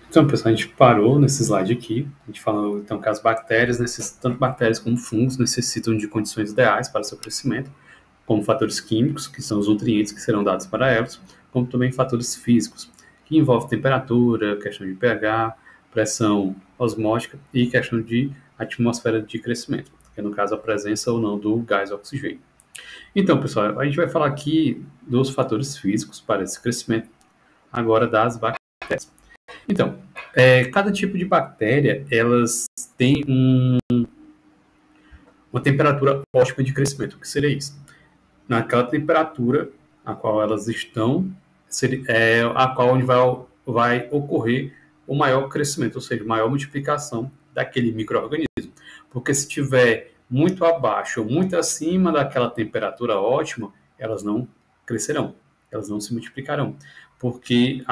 Então, pessoal, a gente parou nesse slide aqui. A gente falou, então, que as bactérias, tanto bactérias como fungos, necessitam de condições ideais para seu crescimento, como fatores químicos, que são os nutrientes que serão dados para elas, como também fatores físicos, que envolvem temperatura, questão de pH, pressão osmótica e questão de atmosfera de crescimento, que é, no caso, a presença ou não do gás oxigênio. Então, pessoal, a gente vai falar aqui dos fatores físicos para esse crescimento, agora das bactérias. Então, cada tipo de bactéria, elas têm uma temperatura ótima de crescimento. O que seria isso? Naquela temperatura a qual elas estão, a qual onde vai ocorrer o maior crescimento, ou seja, maior multiplicação daquele micro-organismo. Porque se estiver muito abaixo ou muito acima daquela temperatura ótima, elas não crescerão, elas não se multiplicarão. Porque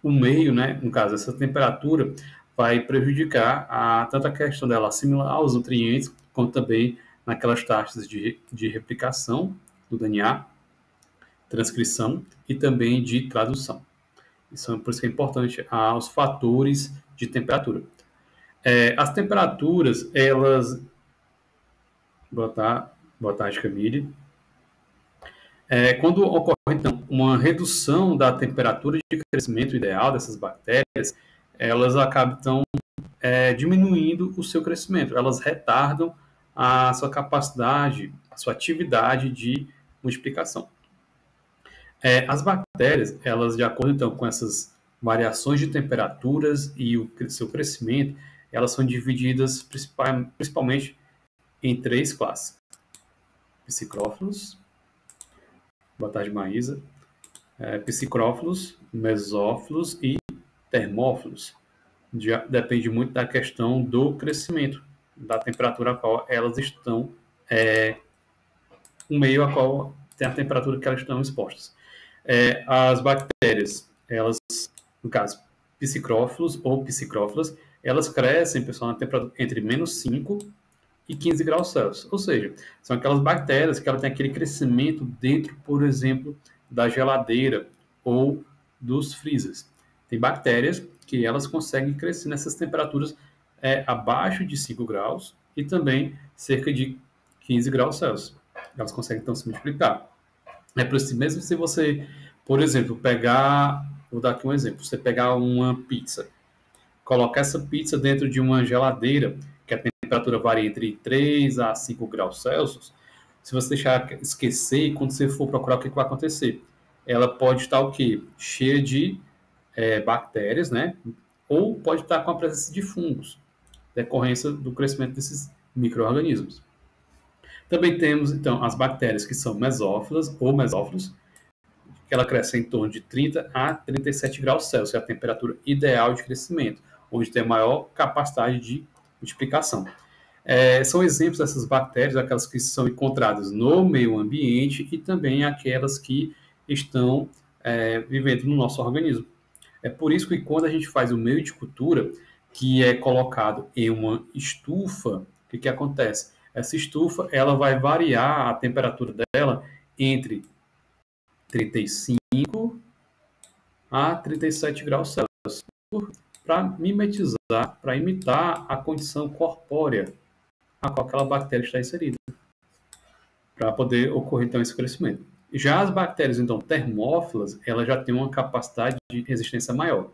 o meio, né, no caso, essa temperatura, vai prejudicar tanto a questão dela assimilar os nutrientes, como também naquelas taxas de replicação do DNA, transcrição e também de tradução. Por isso que é importante os fatores de temperatura. As temperaturas, elas... Boa tarde, Camille. Quando ocorre, então, uma redução da temperatura de crescimento ideal dessas bactérias, elas acabam, então, diminuindo o seu crescimento. Elas retardam a sua capacidade, a sua atividade de multiplicação. As bactérias, elas, de acordo, então, com essas variações de temperaturas e o seu crescimento, elas são divididas principalmente em 3 classes. Psicrófilos, boa tarde, Maísa, psicrófilos, mesófilos e termófilos. Depende muito da questão do crescimento, da temperatura a qual elas estão, o meio a qual tem a temperatura que elas estão expostas. As bactérias, elas, no caso, psicrófilos ou psicrófilas, elas crescem, pessoal, na temperatura entre menos 5 e 15 graus Celsius. Ou seja, são aquelas bactérias que ela tem aquele crescimento dentro, por exemplo, da geladeira ou dos freezers. Tem bactérias que elas conseguem crescer nessas temperaturas abaixo de 5 graus e também cerca de 15 graus Celsius. Elas conseguem, então, se multiplicar. Por isso, mesmo se você, por exemplo, vou dar aqui um exemplo, você pegar uma pizza, colocar essa pizza dentro de uma geladeira, que a temperatura varia entre 3 a 5 graus Celsius, se você deixar esquecer, quando você for procurar, o que vai acontecer? Ela pode estar o quê? Cheia de bactérias, né? Ou pode estar com a presença de fungos, decorrência do crescimento desses micro-organismos. Também temos, então, as bactérias que são mesófilas ou mesófilos, que ela cresce em torno de 30 a 37 graus Celsius, é a temperatura ideal de crescimento, onde tem a maior capacidade de multiplicação. São exemplos dessas bactérias, aquelas que são encontradas no meio ambiente e também aquelas que estão vivendo no nosso organismo. É por isso que quando a gente faz o meio de cultura, que é colocado em uma estufa, o que acontece? Essa estufa ela vai variar a temperatura dela entre 35 a 37 graus Celsius, para mimetizar, para imitar a condição corpórea a qual aquela bactéria está inserida, para poder ocorrer, então, esse crescimento. Já as bactérias, então, termófilas, elas já têm uma capacidade de resistência maior,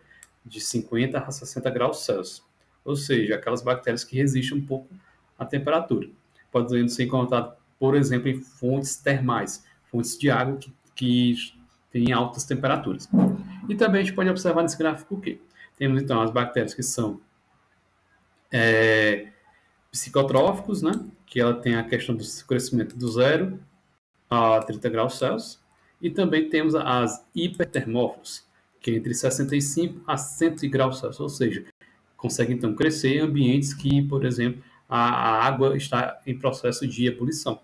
de 50 a 60 graus Celsius, ou seja, aquelas bactérias que resistem um pouco à temperatura. Podendo ser encontrado, por exemplo, em fontes termais, fontes de água que têm altas temperaturas. E também a gente pode observar nesse gráfico o quê? Temos, então, as bactérias que são psicotróficos, né? Que ela tem a questão do crescimento do 0 a 30 graus Celsius. E também temos as hipertermófilos, que é entre 65 a 100 graus Celsius, ou seja, conseguem, então, crescer em ambientes que, por exemplo, a água está em processo de ebulição.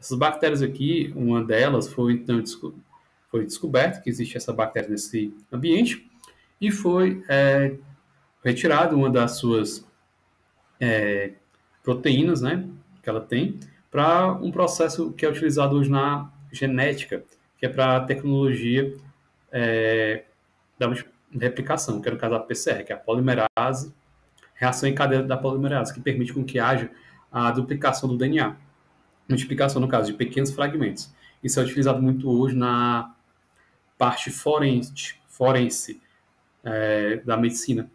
Essas bactérias aqui, uma delas foi, então, foi descoberto que existe essa bactéria nesse ambiente e foi retirada uma das suas proteínas, né, que ela tem, para um processo que é utilizado hoje na genética, que é para a tecnologia replicação, que é no caso da PCR, que é a polimerase, reação em cadeia da polimerase, que permite com que haja a duplicação do DNA, multiplicação, no caso, de pequenos fragmentos. Isso é utilizado muito hoje na parte forense da medicina.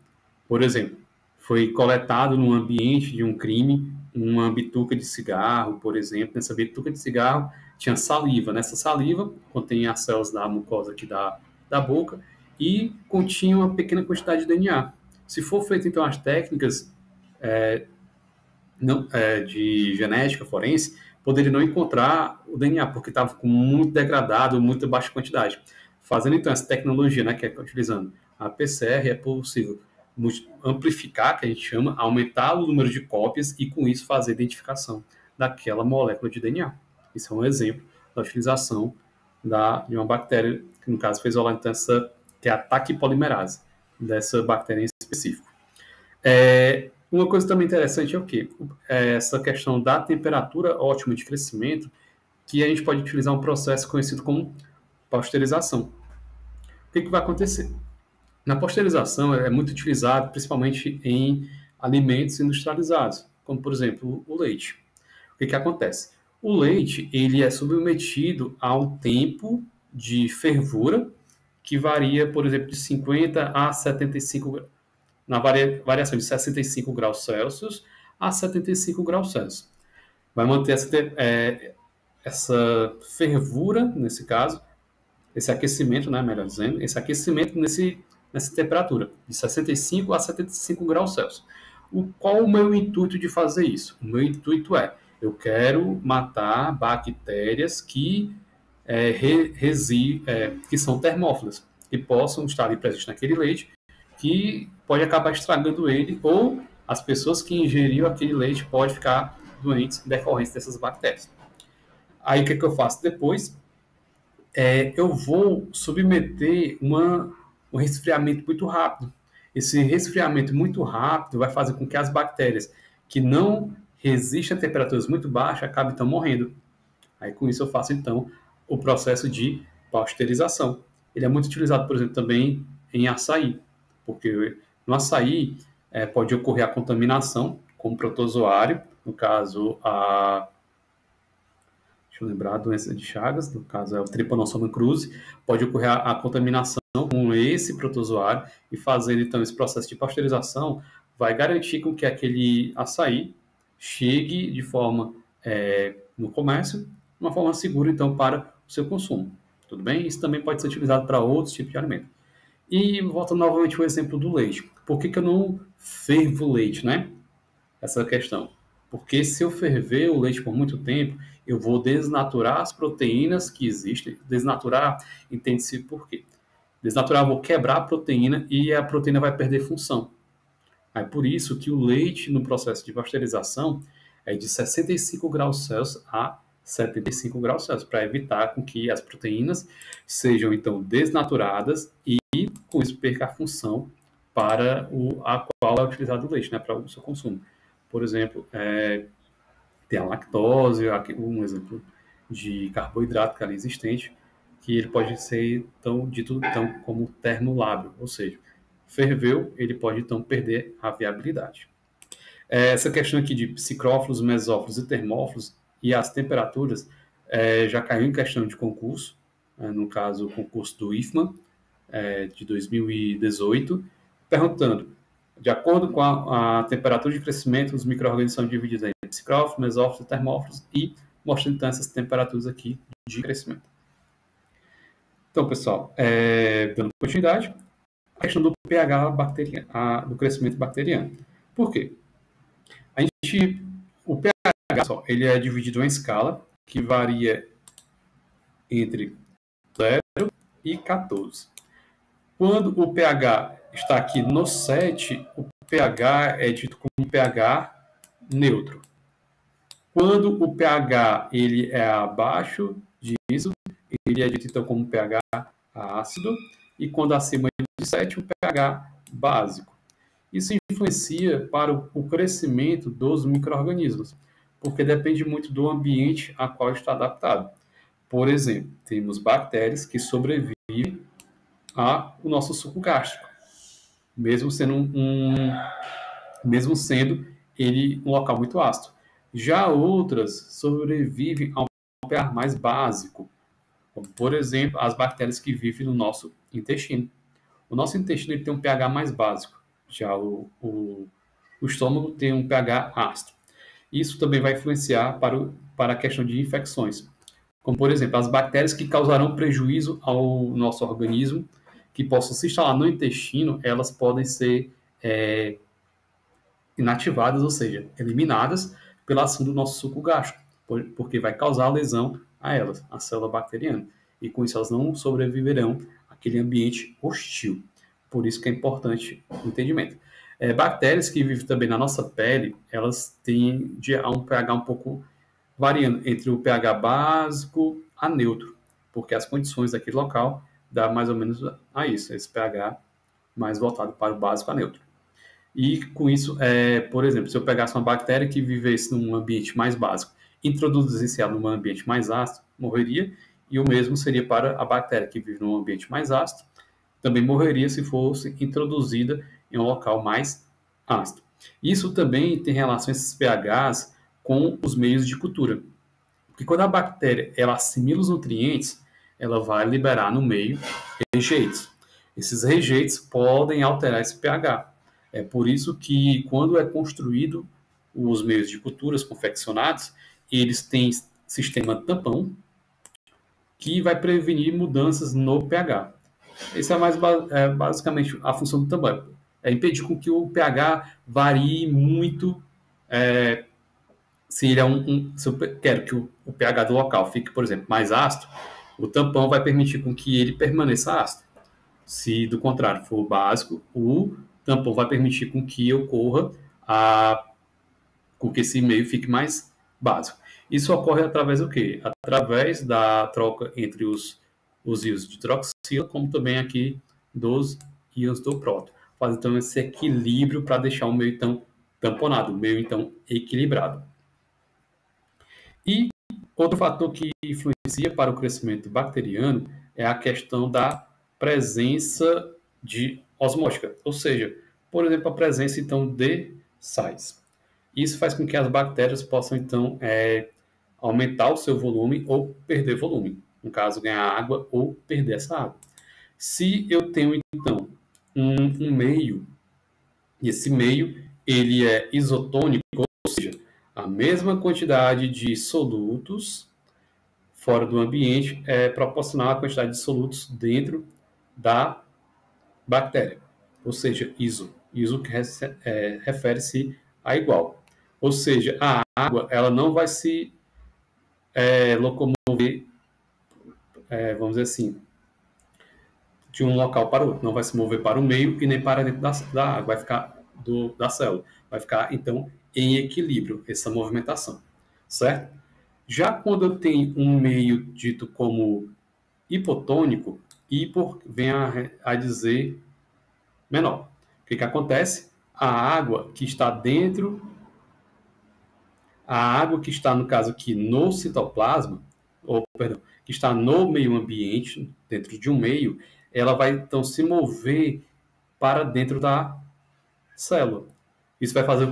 Por exemplo, foi coletado no ambiente de um crime uma bituca de cigarro, por exemplo. Nessa bituca de cigarro tinha saliva. Nessa saliva contém as células da mucosa aqui da boca e continha uma pequena quantidade de DNA. Se for feito, então, as técnicas de genética forense, poderia não encontrar o DNA, porque estava muito degradado, muito baixa quantidade. Fazendo, então, essa tecnologia, né, que é utilizando a PCR, é possível amplificar, que a gente chama, aumentar o número de cópias e, com isso, fazer a identificação daquela molécula de DNA. Isso é um exemplo da utilização de uma bactéria, que no caso foi isolada, então, que é a taquipolimerase, dessa bactéria em específico. Uma coisa também interessante é o quê? Essa questão da temperatura ótima de crescimento, que a gente pode utilizar um processo conhecido como pasteurização. O que vai acontecer? Na pasteurização é muito utilizado principalmente em alimentos industrializados, como por exemplo o leite. O que acontece? O leite ele é submetido a um tempo de fervura que varia, por exemplo, de 50 a 75 graus, na variação de 65 graus Celsius a 75 graus Celsius. Vai manter essa fervura, nesse caso, esse aquecimento, né, melhor dizendo, esse aquecimento nessa temperatura, de 65 a 75 graus Celsius. Qual o meu intuito de fazer isso? O meu intuito eu quero matar bactérias que são termófilas, que possam estar ali presentes naquele leite, que pode acabar estragando ele, ou as pessoas que ingeriram aquele leite podem ficar doentes decorrentes dessas bactérias. Aí o que eu faço depois? Eu vou submeter um resfriamento muito rápido. Esse resfriamento muito rápido vai fazer com que as bactérias que não resistem a temperaturas muito baixas acabem então morrendo. Aí com isso eu faço então o processo de pasteurização. Ele é muito utilizado, por exemplo, também em açaí, porque no açaí pode ocorrer a contaminação com protozoário, no caso deixa eu lembrar, a doença de Chagas, no caso é o Trypanosoma cruzi, pode ocorrer a contaminação com esse protozoário e fazendo então esse processo de pasteurização vai garantir com que aquele açaí chegue de forma no comércio, de uma forma segura então para o seu consumo. Tudo bem? Isso também pode ser utilizado para outros tipos de alimento. E voltando novamente ao exemplo do leite. Por que eu não fervo o leite, né? Essa questão. Porque se eu ferver o leite por muito tempo, eu vou desnaturar as proteínas que existem. Desnaturar, entende-se por quê? Desnaturar, eu vou quebrar a proteína e a proteína vai perder função. É por isso que o leite, no processo de pasteurização, é de 65 graus Celsius a 75 graus Celsius, para evitar com que as proteínas sejam, então, desnaturadas e, com isso, perca a função para a qual é utilizado o leite, né, para o seu consumo. Por exemplo, tem a lactose, um exemplo de carboidrato que ali existente, que ele pode ser dito como termolábil, ou seja, ferveu, ele pode então perder a viabilidade. Essa questão aqui de psicrófilos, mesófilos e termófilos e as temperaturas já caiu em questão de concurso, no caso o concurso do IFMA de 2018, perguntando, de acordo com a temperatura de crescimento, os micro-organismos são divididos em psicrófilos, mesófilos e termófilos e mostrando então essas temperaturas aqui de crescimento. Então, pessoal, dando continuidade, a questão do pH do crescimento bacteriano. Por quê? O pH, ele é dividido em escala, que varia entre 0 e 14. Quando o pH está aqui no 7, o pH é dito como pH neutro. Quando o pH ele é abaixo disso, ele é dito então como pH ácido, e quando acima de 7, o pH básico. Isso influencia para o crescimento dos micro-organismos, porque depende muito do ambiente a qual está adaptado. Por exemplo, temos bactérias que sobrevivem ao nosso suco gástrico. mesmo sendo mesmo sendo ele um local muito ácido. Já outras sobrevivem a um pH mais básico, como, por exemplo, as bactérias que vivem no nosso intestino. O nosso intestino ele tem um pH mais básico, já o estômago tem um pH ácido. Isso também vai influenciar para a questão de infecções, como, por exemplo, as bactérias que causarão prejuízo ao nosso organismo, que possam se instalar no intestino, elas podem ser inativadas, ou seja, eliminadas pela ação do nosso suco gástrico, porque vai causar lesão a elas, a célula bacteriana. E com isso elas não sobreviverão àquele ambiente hostil. Por isso que é importante o entendimento. Bactérias que vivem também na nossa pele, elas têm um pH um pouco variando entre o pH básico a neutro, porque as condições daquele local dá mais ou menos a isso, esse pH mais voltado para o básico a neutro. E com isso, por exemplo, se eu pegasse uma bactéria que vivesse num ambiente mais básico, introduzisse ela num ambiente mais ácido, morreria, e o mesmo seria para a bactéria que vive num ambiente mais ácido, também morreria se fosse introduzida em um local mais ácido. Isso também tem relação, esses pHs, com os meios de cultura. Porque quando a bactéria ela assimila os nutrientes, ela vai liberar no meio rejeitos. Esses rejeitos podem alterar esse pH. É por isso que, quando é construído os meios de culturas confeccionados, eles têm sistema tampão que vai prevenir mudanças no pH. Essa basicamente a função do tampão. É impedir com que o pH varie muito. Se eu quero que o pH do local fique, por exemplo, mais ácido, o tampão vai permitir com que ele permaneça ácido. Se, do contrário, for básico, o tampão vai permitir com que ocorra com que esse meio fique mais básico. Isso ocorre através do quê? Através da troca entre os íons de hidroxila, como também aqui dos íons do próton. Faz então esse equilíbrio para deixar o meio então tamponado, o meio então equilibrado. E outro fator que influencia para o crescimento bacteriano é a questão da presença de osmótica, ou seja, por exemplo, a presença então de sais. Isso faz com que as bactérias possam então aumentar o seu volume ou perder volume, no caso ganhar água ou perder essa água. Se eu tenho então um meio, e esse meio ele é isotônico, ou seja, a mesma quantidade de solutos fora do ambiente é proporcional à quantidade de solutos dentro da bactéria, ou seja, iso. Iso que refere-se a igual. Ou seja, a água ela não vai se locomover, vamos dizer assim, de um local para o outro. Não vai se mover para o meio e nem para dentro da água, vai ficar da célula. Vai ficar, então, em equilíbrio essa movimentação, certo? Já quando eu tenho um meio dito como hipotônico, hipo vem a dizer menor. O que acontece? A água que está no caso aqui no citoplasma, que está no meio ambiente, dentro de um meio, ela vai então se mover para dentro da célula. Isso vai fazer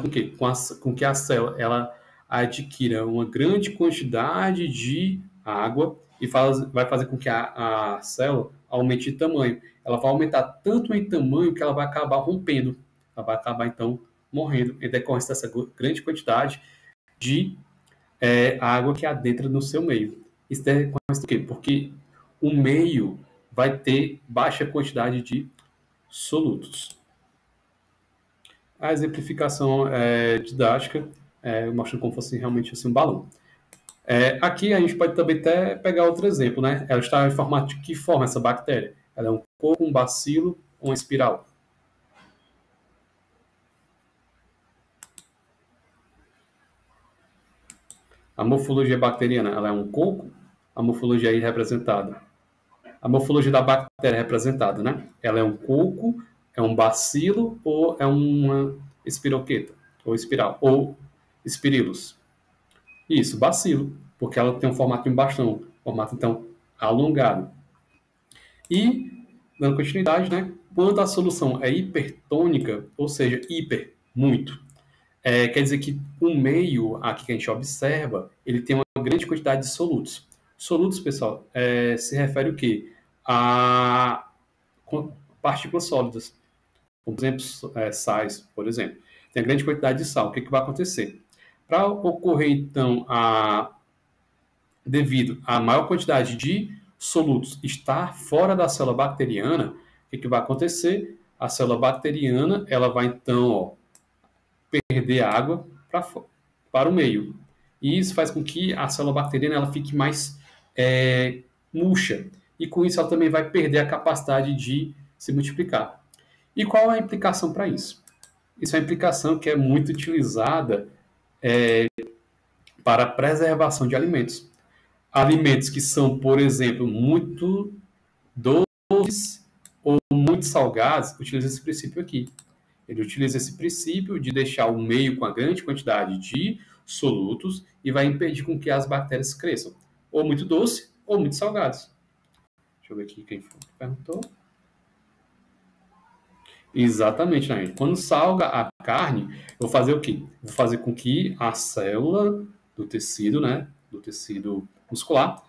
com que a célula ela adquira uma grande quantidade de água e vai fazer com que a célula aumente de tamanho. Ela vai aumentar tanto em tamanho que ela vai acabar rompendo. Ela vai acabar, então, morrendo em decorrência dessa grande quantidade de água que adentra no seu meio. Isso decorrência do quê? Porque o meio vai ter baixa quantidade de solutos. A exemplificação didática mostra como fosse realmente assim, um balão. Aqui a gente pode também até pegar outro exemplo, né? Ela está em formato de que forma essa bactéria? Ela é um coco, um bacilo ou uma espiral? A morfologia bacteriana, ela é um coco? A morfologia aí representada. A morfologia da bactéria representada, né? Ela é um coco, é um bacilo ou é uma espiroqueta? Ou espiral? Ou espirilos? Isso, bacilo, porque ela tem um formato de um bastão, formato então alongado. E, dando continuidade, né, Quando a solução é hipertônica, ou seja, hiper, muito, quer dizer que o meio aqui que a gente observa, ele tem uma grande quantidade de solutos. Solutos, pessoal, se refere o quê? A partículas sólidas, como, por exemplo, sais, por exemplo. Tem a grande quantidade de sal. O que vai acontecer? Para ocorrer, então, devido à maior quantidade de solutos estar fora da célula bacteriana, o que vai acontecer? A célula bacteriana ela vai, então, perder água para o meio. E isso faz com que a célula bacteriana ela fique mais murcha. E com isso ela também vai perder a capacidade de se multiplicar. E qual é a implicação para isso? Isso é uma implicação que é muito utilizada para a preservação de alimentos. Alimentos que são, por exemplo, muito doces ou muito salgados, utiliza esse princípio aqui. Ele utiliza esse princípio de deixar o meio com a grande quantidade de solutos e vai impedir com que as bactérias cresçam. Ou muito doce, ou muito salgados. Deixa eu ver aqui quem foi que perguntou. Exatamente, né? Quando salga a carne, eu vou fazer o quê? Vou fazer com que a célula do tecido, né? Do tecido muscular,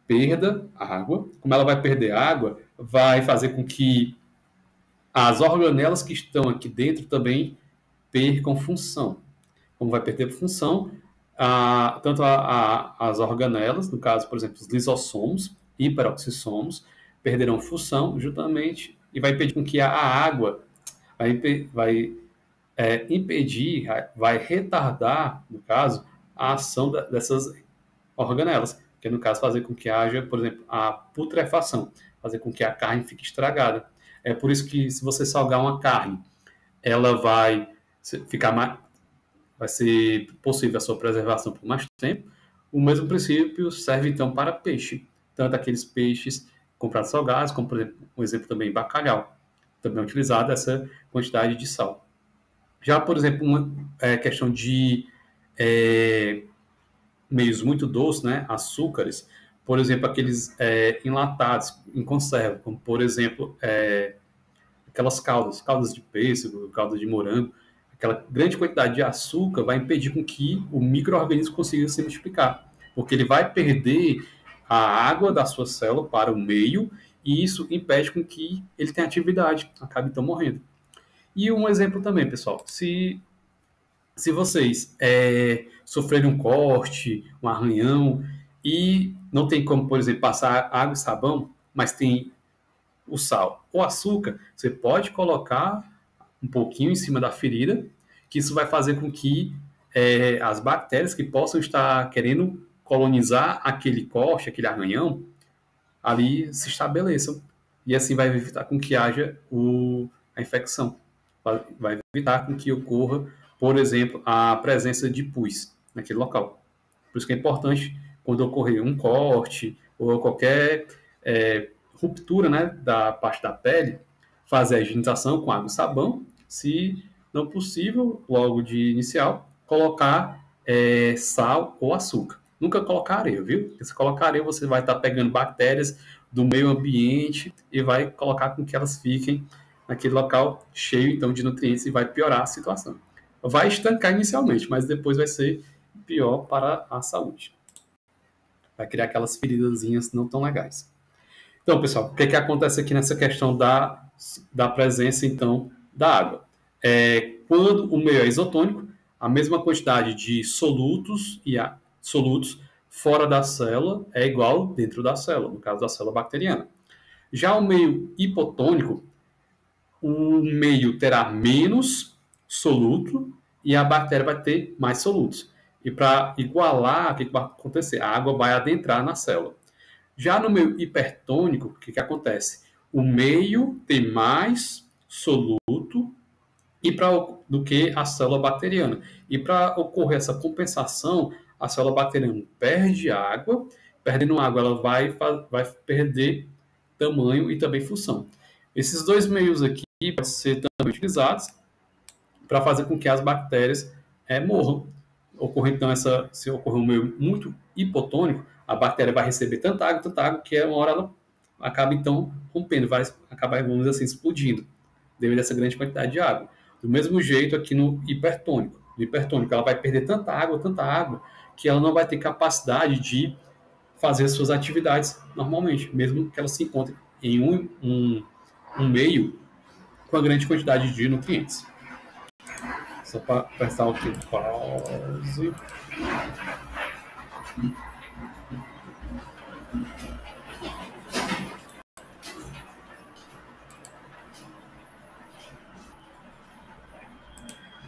perda água. Como ela vai perder água, vai fazer com que as organelas que estão aqui dentro também percam função. Como vai perder função, tanto as organelas, no caso, por exemplo, os lisossomos e peroxissomos, perderão função justamente e vai impedir com que a água vai impedir, vai retardar, no caso, a ação dessas organelas, que é, no caso, fazer com que haja, por exemplo, a putrefação, fazer com que a carne fique estragada. É por isso que, se você salgar uma carne, ela vai ficar mais, vai ser possível a sua preservação por mais tempo. O mesmo princípio serve, então, para peixe. Tanto aqueles peixes comprados salgados, como, por exemplo, um exemplo também, bacalhau. Também é utilizada essa quantidade de sal. Já, por exemplo, uma questão de meios muito doces, né, açúcares, por exemplo, aqueles enlatados em conserva, como, por exemplo, aquelas caldas de pêssego, caldas de morango, aquela grande quantidade de açúcar vai impedir com que o micro-organismo consiga se multiplicar, porque ele vai perder a água da sua célula para o meio e isso impede com que ele tenha atividade, acabe então morrendo. E um exemplo também, pessoal, se vocês sofrerem um corte, um arranhão e não tem como, por exemplo, passar água e sabão, mas tem o sal ou açúcar, você pode colocar um pouquinho em cima da ferida, que isso vai fazer com que as bactérias que possam estar querendo colonizar aquele corte, aquele arranhão, ali se estabeleçam. E assim vai evitar com que haja a infecção. Vai evitar com que ocorra, por exemplo, a presença de pus naquele local. Por isso que é importante, quando ocorrer um corte ou qualquer ruptura, né, da parte da pele, fazer a higienização com água e sabão. Se não possível, logo de inicial, colocar sal ou açúcar. Nunca colocar areia, viu? Porque se colocar areia, você vai estar pegando bactérias do meio ambiente e vai colocar com que elas fiquem naquele local cheio, então, de nutrientes e vai piorar a situação. Vai estancar inicialmente, mas depois vai ser pior para a saúde. Vai criar aquelas feridazinhas não tão legais. Então, pessoal, o que acontece aqui nessa questão da presença, então, da água? Quando o meio é isotônico, a mesma quantidade de solutos fora da célula é igual dentro da célula, no caso da célula bacteriana. Já o meio hipotônico, o meio terá menos soluto e a bactéria vai ter mais solutos. E para igualar, o que vai acontecer? A água vai adentrar na célula. Já no meio hipertônico, o que acontece? O meio tem mais soluto do que a célula bacteriana. E para ocorrer essa compensação, a célula bacteriana perde água, perdendo água ela vai perder tamanho e também função. Esses dois meios aqui podem ser também utilizados para fazer com que as bactérias morram. Ocorre, então, se ocorrer um meio muito hipotônico, a bactéria vai receber tanta água, que uma hora ela acaba então rompendo, vai acabar, vamos dizer assim, explodindo, devido a essa grande quantidade de água. Do mesmo jeito aqui no hipertônico. No hipertônico, ela vai perder tanta água, que ela não vai ter capacidade de fazer as suas atividades normalmente, mesmo que ela se encontre em um meio com a grande quantidade de nutrientes. Só para prestar o tempo. Pause.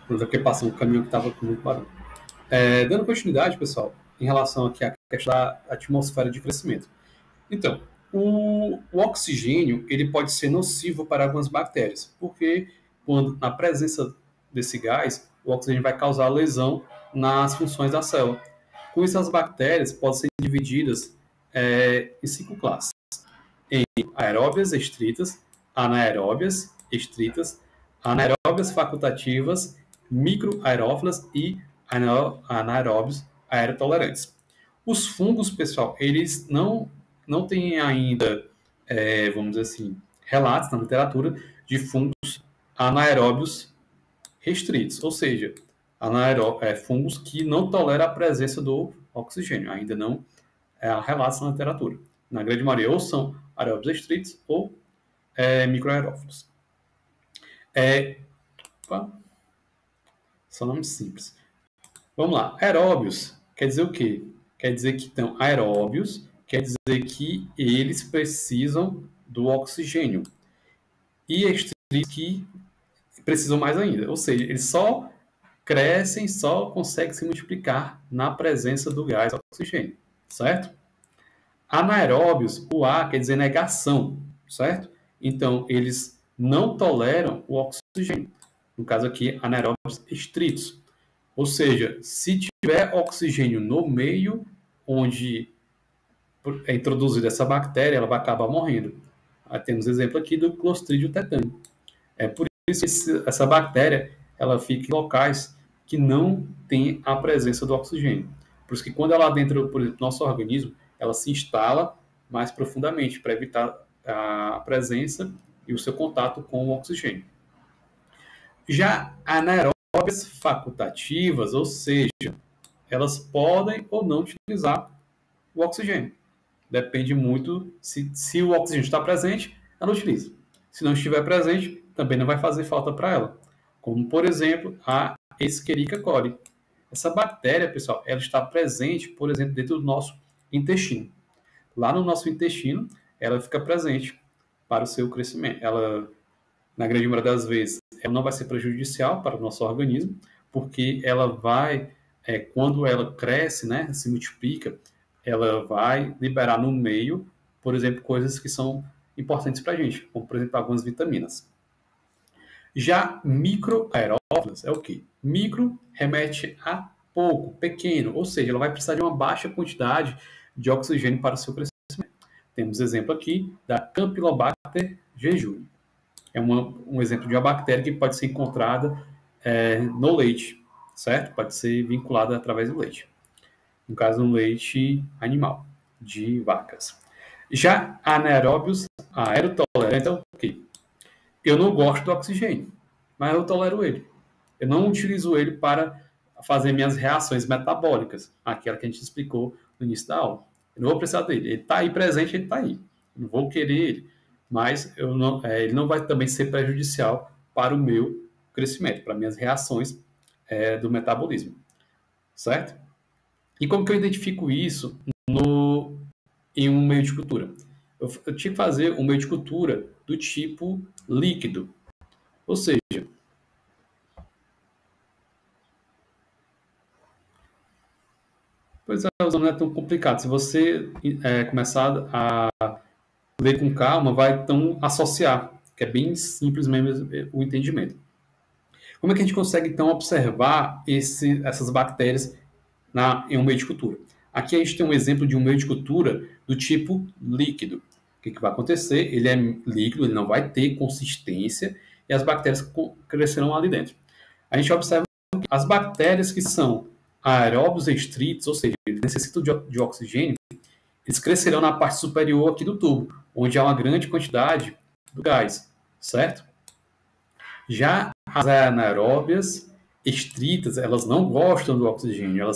Porque passou um caminhão que estava com muito barulho. Dando continuidade, pessoal, em relação aqui à questão da atmosfera de crescimento. Então, o oxigênio ele pode ser nocivo para algumas bactérias, porque quando na presença desse gás, o oxigênio vai causar lesão nas funções da célula. Com isso, as bactérias podem ser divididas em 5 classes: em aeróbias estritas, anaeróbias estritas, anaeróbias facultativas, microaerófilas e anaeróbios aerotolerantes. Os fungos, pessoal, eles não têm ainda, vamos dizer assim, relatos na literatura de fungos anaeróbios restritos, ou seja, fungos que não toleram a presença do oxigênio. Ainda não há relatos na literatura. Na grande maioria, ou são aeróbios restritos ou microaerófilos. São nomes simples. Vamos lá. Aeróbios quer dizer o quê? Quer dizer que, então, aeróbios quer dizer que eles precisam do oxigênio. E estritos que precisam mais ainda. Ou seja, eles só crescem, só conseguem se multiplicar na presença do gás oxigênio. Certo? Anaeróbios, o A quer dizer negação. Certo? Então, eles não toleram o oxigênio. No caso aqui, anaeróbios estritos. Ou seja, se tiver oxigênio no meio onde é introduzida essa bactéria, ela vai acabar morrendo. Temos exemplo aqui do Clostridium tetani. É por isso que essa bactéria ela fica em locais que não tem a presença do oxigênio. Por isso que quando ela adentra, por exemplo, no nosso organismo, ela se instala mais profundamente para evitar a presença e o seu contato com o oxigênio. Já anaeróbias facultativas, ou seja, elas podem ou não utilizar o oxigênio. Depende muito, se o oxigênio está presente, ela utiliza. Se não estiver presente, também não vai fazer falta para ela. Como, por exemplo, a Escherichia coli. Essa bactéria, pessoal, ela está presente, por exemplo, dentro do nosso intestino. Lá no nosso intestino, ela fica presente para o seu crescimento. Ela, na grande maioria das vezes, ela não vai ser prejudicial para o nosso organismo, porque ela vai, quando ela cresce, né, se multiplica, ela vai liberar no meio, por exemplo, coisas que são importantes para a gente, como, por exemplo, algumas vitaminas. Já microaerófilas é o quê? Micro remete a pouco, pequeno, ou seja, ela vai precisar de uma baixa quantidade de oxigênio para o seu crescimento. Temos exemplo aqui da Campylobacter jejuni. É um exemplo de uma bactéria que pode ser encontrada no leite, certo? Pode ser vinculada através do leite. No caso, no leite animal, de vacas. Já anaeróbios aerotolerantes, então, ok. Eu não gosto do oxigênio, mas eu tolero ele. Eu não utilizo ele para fazer minhas reações metabólicas, aquela que a gente explicou no início da aula. Eu não vou precisar dele. Ele está aí presente, ele está aí. Eu não vou querer ele, mas ele não vai também ser prejudicial para o meu crescimento, para minhas reações do metabolismo. Certo? E como que eu identifico isso em um meio de cultura? Eu tinha que fazer um meio de cultura do tipo líquido. Ou seja, pois não é tão complicado. Se você começar a ler com calma, vai então associar, que é bem simples mesmo o entendimento. Como é que a gente consegue então observar essas bactérias em um meio de cultura? Aqui a gente tem um exemplo de um meio de cultura do tipo líquido. O que vai acontecer? Ele é líquido, ele não vai ter consistência e as bactérias crescerão ali dentro. A gente observa que as bactérias que são aeróbios restritos, ou seja, eles necessitam de oxigênio, eles crescerão na parte superior aqui do tubo, onde há uma grande quantidade do gás, certo? Já as anaeróbias estritas, elas não gostam do oxigênio,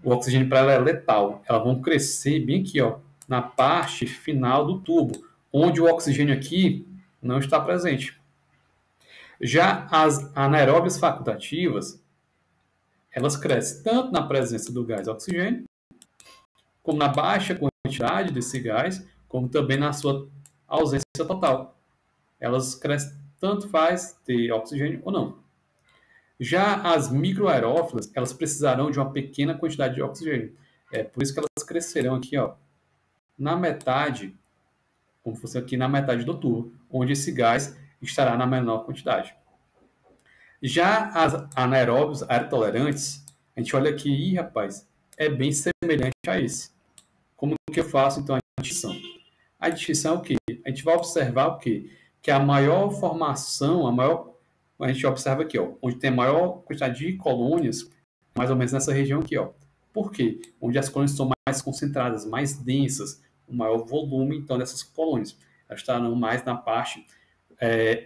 o oxigênio para ela é letal, elas vão crescer bem aqui, ó, na parte final do tubo, onde o oxigênio aqui não está presente. Já as anaeróbias facultativas, elas crescem tanto na presença do gás oxigênio, como na baixa quantidade desse gás, como também na sua ausência total. Elas crescem tanto faz ter oxigênio ou não. Já as microaerófilas, elas precisarão de uma pequena quantidade de oxigênio. É por isso que elas crescerão aqui, ó, na metade, como fosse aqui na metade do tubo, onde esse gás estará na menor quantidade. Já as anaeróbios aerotolerantes, a gente olha aqui, rapaz, é bem semelhante a esse. Como que eu faço, então, a distinção? A distinção é o quê? A gente vai observar o quê? Que a maior formação, a gente observa aqui, ó, onde tem a maior quantidade de colônias, mais ou menos nessa região aqui, ó. Por quê? Onde as colônias são mais concentradas, mais densas, o maior volume, então, dessas colônias. Elas estarão mais na parte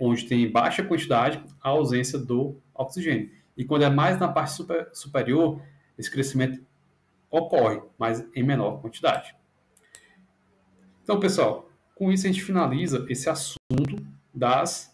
onde tem baixa quantidade, a ausência do oxigênio. E quando é mais na parte superior, esse crescimento ocorre, mas em menor quantidade. Então, pessoal, com isso a gente finaliza esse assunto das